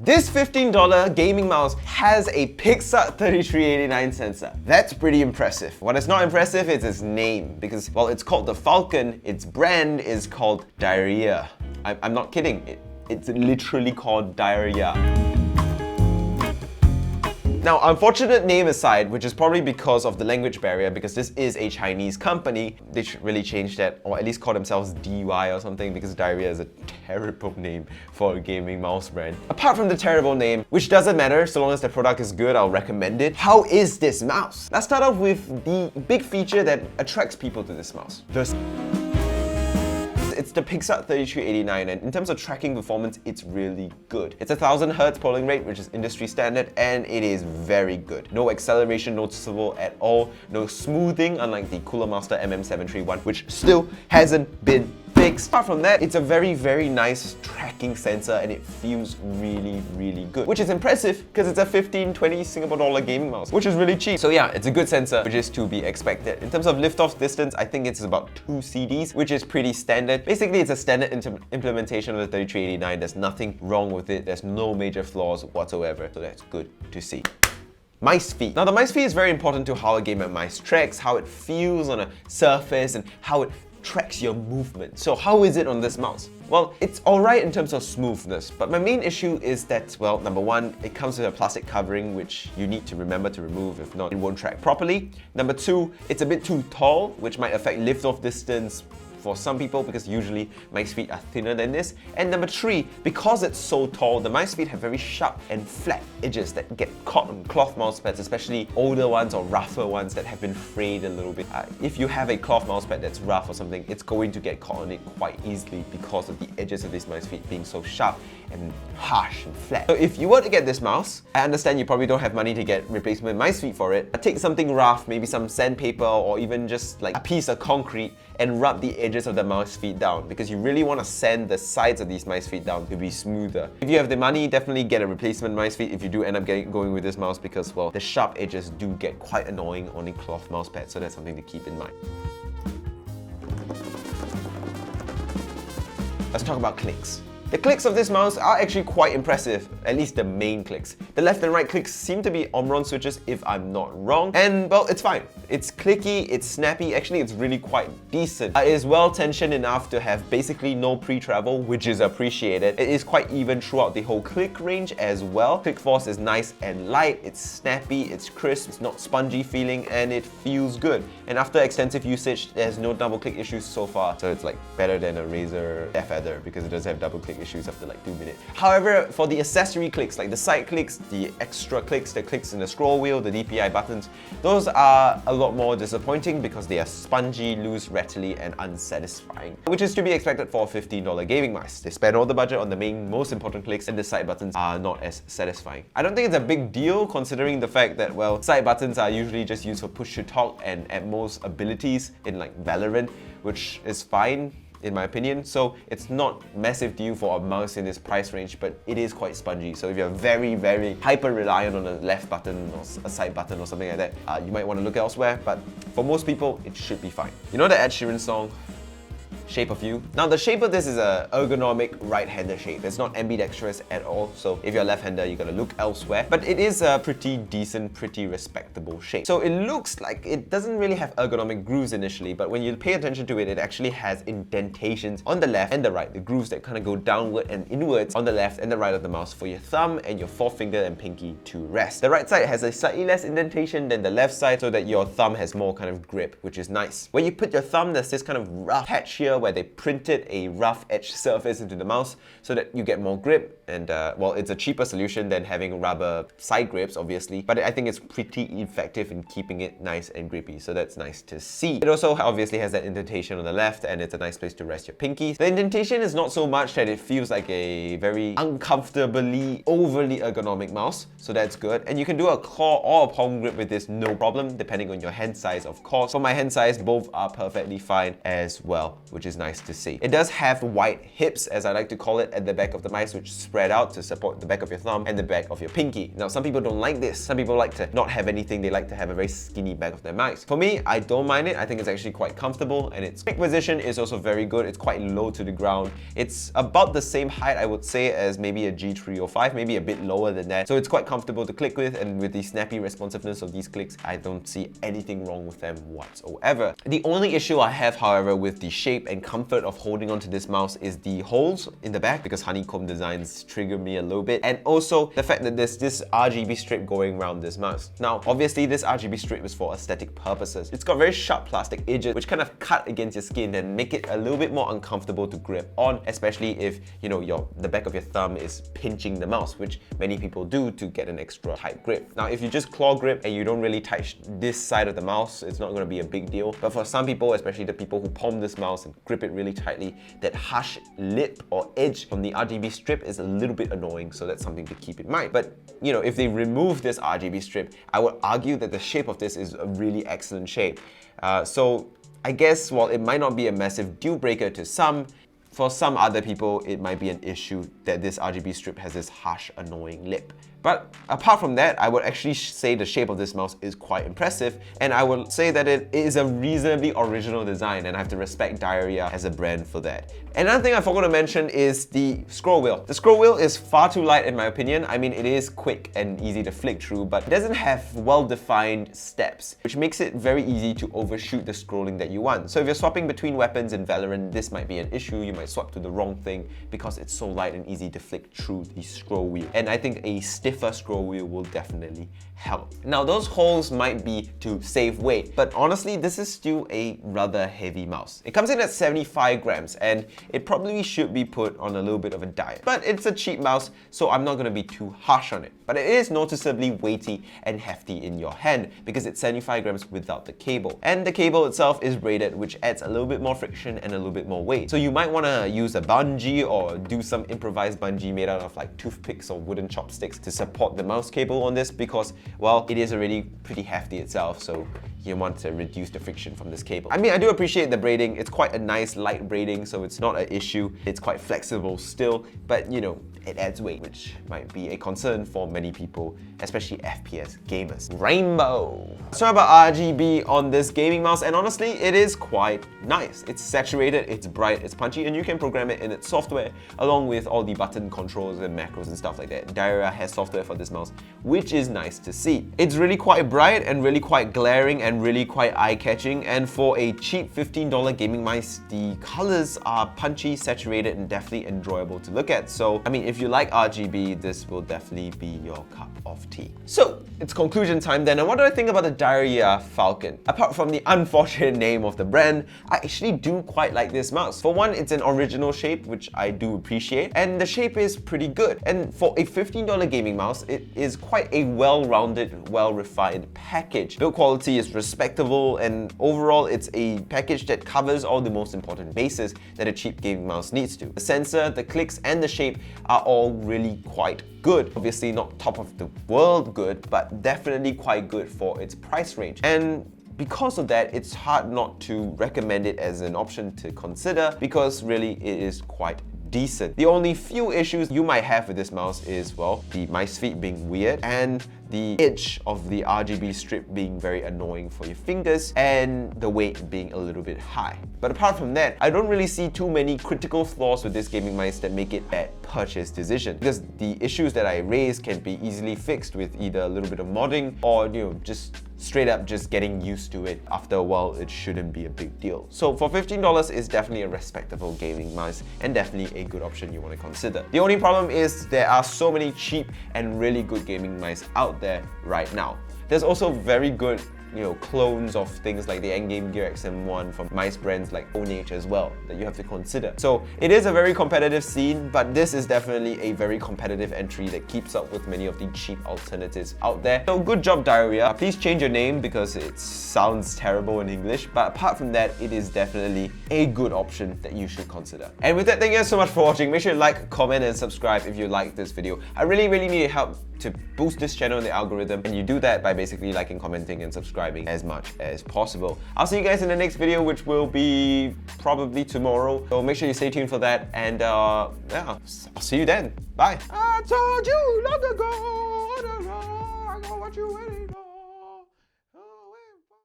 This $15 gaming mouse has a Pixar 3389 sensor. That's pretty impressive. What is not impressive is its name, because while it's called the Falcon, its brand is called Dierya. I'm not kidding, it's literally called Dierya. Now, unfortunate name aside, which is probably because of the language barrier, because this is a Chinese company, they should really change that, or at least call themselves DY or something, because Dierya is a terrible name for a gaming mouse brand. Apart from the terrible name, which doesn't matter, so long as the product is good, I'll recommend it. How is this mouse? Let's start off with the big feature that attracts people to this mouse. It's the Pixar 3389, and in terms of tracking performance, it's really good. It's a 1000 Hz polling rate, which is industry standard, and it is very good. No acceleration noticeable at all, no smoothing, unlike the Cooler Master MM731, which still hasn't been fixed. Apart from that, it's a very, very nice tracking sensor, and it feels really, really good. Which is impressive, because it's a 15-20 Singapore dollar gaming mouse, which is really cheap. So yeah, it's a good sensor, which is to be expected. In terms of lift-off distance, I think it's about 2 CDs, which is pretty standard. Basically, it's a standard implementation of the 3389. There's nothing wrong with it. There's no major flaws whatsoever. So that's good to see. Mice feet. Now, the mice feet is very important to how a gamer mice tracks, how it feels on a surface, and how it tracks your movement. So how is it on this mouse? Well, it's alright in terms of smoothness, but my main issue is that, well, number one, it comes with a plastic covering which you need to remember to remove, if not, it won't track properly. Number two, it's a bit too tall, which might affect lift-off distance for some people, because usually mice feet are thinner than this. And number three, because it's so tall, the mice feet have very sharp and flat edges that get caught on cloth mouse pads, especially older ones or rougher ones that have been frayed a little bit. If you have a cloth mouse pad that's rough or something, it's going to get caught on it quite easily because of the edges of these mice feet being so sharp and harsh and flat. So if you were to get this mouse, I understand you probably don't have money to get replacement mice feet for it, but take something rough, maybe some sandpaper or even just like a piece of concrete, and rub the edges of the mouse feet down, because you really want to sand the sides of these mice feet down to be smoother. If you have the money, definitely get a replacement mice feet if you do end up going with this mouse, because, well, the sharp edges do get quite annoying on a cloth mouse pad, so that's something to keep in mind. Let's talk about clicks. The clicks of this mouse are actually quite impressive, at least the main clicks. The left and right clicks seem to be Omron switches, if I'm not wrong, and well, it's fine. It's clicky, it's snappy, actually it's really quite decent. It is well tensioned enough to have basically no pre-travel, which is appreciated. It is quite even throughout the whole click range as well. Click force is nice and light, it's snappy, it's crisp, it's not spongy feeling, and it feels good. And after extensive usage, there's no double click issues so far, so it's like better than a Razer Feather, because it does have double click issues after like 2 minutes. However, for the accessory clicks, like the side clicks, the extra clicks, the clicks in the scroll wheel, the DPI buttons, those are a lot more disappointing because they are spongy, loose, rattly, and unsatisfying, which is to be expected for a $15 gaming mouse. They spend all the budget on the main, most important clicks, and the side buttons are not as satisfying. I don't think it's a big deal considering the fact that, well, side buttons are usually just used for push to talk and at most abilities in like Valorant, which is fine in my opinion. So it's not massive deal for a mouse in this price range, but it is quite spongy. So if you're very, very hyper reliant on a left button or a side button or something like that, you might want to look elsewhere, but for most people, it should be fine. You know the Ed Sheeran song, Shape of You? Now the shape of this is an ergonomic right-hander shape. It's not ambidextrous at all, so if you're a left-hander, you gotta look elsewhere. But it is a pretty decent, pretty respectable shape. So it looks like it doesn't really have ergonomic grooves initially, but when you pay attention to it, it actually has indentations on the left and the right, the grooves that kind of go downward and inwards on the left and the right of the mouse for your thumb and your forefinger and pinky to rest. The right side has a slightly less indentation than the left side, so that your thumb has more kind of grip, which is nice. Where you put your thumb, there's this kind of rough patch here where they printed a rough edge surface into the mouse so that you get more grip, and well, it's a cheaper solution than having rubber side grips, obviously, but I think it's pretty effective in keeping it nice and grippy, so that's nice to see. It also obviously has that indentation on the left, and it's a nice place to rest your pinkies. The indentation is not so much that it feels like a very uncomfortably, overly ergonomic mouse, so that's good. And you can do a claw or a palm grip with this, no problem, depending on your hand size, of course. For my hand size, both are perfectly fine as well, which is is nice to see. It does have wide hips, as I like to call it, at the back of the mice, which spread out to support the back of your thumb and the back of your pinky. Now, some people don't like this. Some people like to not have anything. They like to have a very skinny back of their mice. For me, I don't mind it. I think it's actually quite comfortable, and its click position is also very good. It's quite low to the ground. It's about the same height, I would say, as maybe a G305, maybe a bit lower than that. So it's quite comfortable to click with, and with the snappy responsiveness of these clicks, I don't see anything wrong with them whatsoever. The only issue I have, however, with the shape and comfort of holding onto this mouse is the holes in the back, because honeycomb designs trigger me a little bit, and also the fact that there's this RGB strip going around this mouse. Now, obviously, this RGB strip is for aesthetic purposes. It's got very sharp plastic edges, which kind of cut against your skin and make it a little bit more uncomfortable to grip on, especially if, you know, the back of your thumb is pinching the mouse, which many people do to get an extra tight grip. Now, if you just claw grip and you don't really touch this side of the mouse, it's not going to be a big deal. But for some people, especially the people who palm this mouse and grip it really tightly, that harsh lip or edge from the RGB strip is a little bit annoying, so that's something to keep in mind. But, you know, if they remove this RGB strip, I would argue that the shape of this is a really excellent shape. So I guess while it might not be a massive deal breaker to some, for some other people, it might be an issue that this RGB strip has this harsh, annoying lip. But apart from that, I would actually say the shape of this mouse is quite impressive, and I would say that it is a reasonably original design, and I have to respect Dierya as a brand for that. Another thing I forgot to mention is the scroll wheel. The scroll wheel is far too light in my opinion. I mean, it is quick and easy to flick through, but it doesn't have well-defined steps, which makes it very easy to overshoot the scrolling that you want. So if you're swapping between weapons in Valorant, this might be an issue. You might swap to the wrong thing because it's so light and easy to flick through the scroll wheel. And I think a stiffer scroll wheel will definitely help. Now, those holes might be to save weight, but honestly, this is still a rather heavy mouse. It comes in at 75 grams, and it probably should be put on a little bit of a diet. But it's a cheap mouse, so I'm not going to be too harsh on it. But it is noticeably weighty and hefty in your hand because it's 75 grams without the cable. And the cable itself is braided, which adds a little bit more friction and a little bit more weight. So you might want to use a bungee or do some improvised bungee made out of like toothpicks or wooden chopsticks to support the mouse cable on this because, well, it is already pretty hefty itself, so you want to reduce the friction from this cable. I mean, I do appreciate the braiding. It's quite a nice light braiding, so it's not an issue. It's quite flexible still, but you know, it adds weight, which might be a concern for many people, especially FPS gamers. Rainbow. Sorry about RGB on this gaming mouse, and honestly, it is quite nice. It's saturated, it's bright, it's punchy, and you can program it in its software along with all the button controls and macros and stuff like that. Dierya has software for this mouse, which is nice to see. It's really quite bright and really quite glaring and really quite eye-catching, and for a cheap $15 gaming mouse, the colors are punchy, saturated, and definitely enjoyable to look at. So, I mean, if you like RGB, this will definitely be your cup of tea. So, it's conclusion time then, and what do I think about the Dierya Falcon? Apart from the unfortunate name of the brand, I actually do quite like this mouse. For one, it's an original shape, which I do appreciate, and the shape is pretty good. And for a $15 gaming mouse, it is quite a well-rounded, well-refined package. Build quality is respectable, and overall, it's a package that covers all the most important bases that a cheap gaming mouse needs to. The sensor, the clicks, and the shape are all really quite good. Obviously not top of the world good, but definitely quite good for its price range. And because of that, it's hard not to recommend it as an option to consider because really it is quite decent. The only few issues you might have with this mouse is, well, the mice feet being weird and the edge of the RGB strip being very annoying for your fingers and the weight being a little bit high. But apart from that, I don't really see too many critical flaws with this gaming mouse that make it a bad purchase decision because the issues that I raised can be easily fixed with either a little bit of modding or, you know, just straight up just getting used to it. After a while, it shouldn't be a big deal. So for $15, it's definitely a respectable gaming mouse and definitely a good option you want to consider. The only problem is there are so many cheap and really good gaming mice out there right now. There's also very good, you know, clones of things like the Endgame Gear XM1 from mice brands like Onage as well that you have to consider. So it is a very competitive scene, but this is definitely a very competitive entry that keeps up with many of the cheap alternatives out there. So good job, Dierya. Please change your name because it sounds terrible in English, but apart from that, it is definitely a good option that you should consider. And with that, thank you guys so much for watching. Make sure to like, comment, and subscribe if you liked this video. I really need help to boost this channel in the algorithm, and you do that by basically liking, commenting, and subscribing as much as possible. I'll see you guys in the next video, which will be probably tomorrow. So make sure you stay tuned for that. And yeah, I'll see you then. Bye. I told you long ago, I know what you're waiting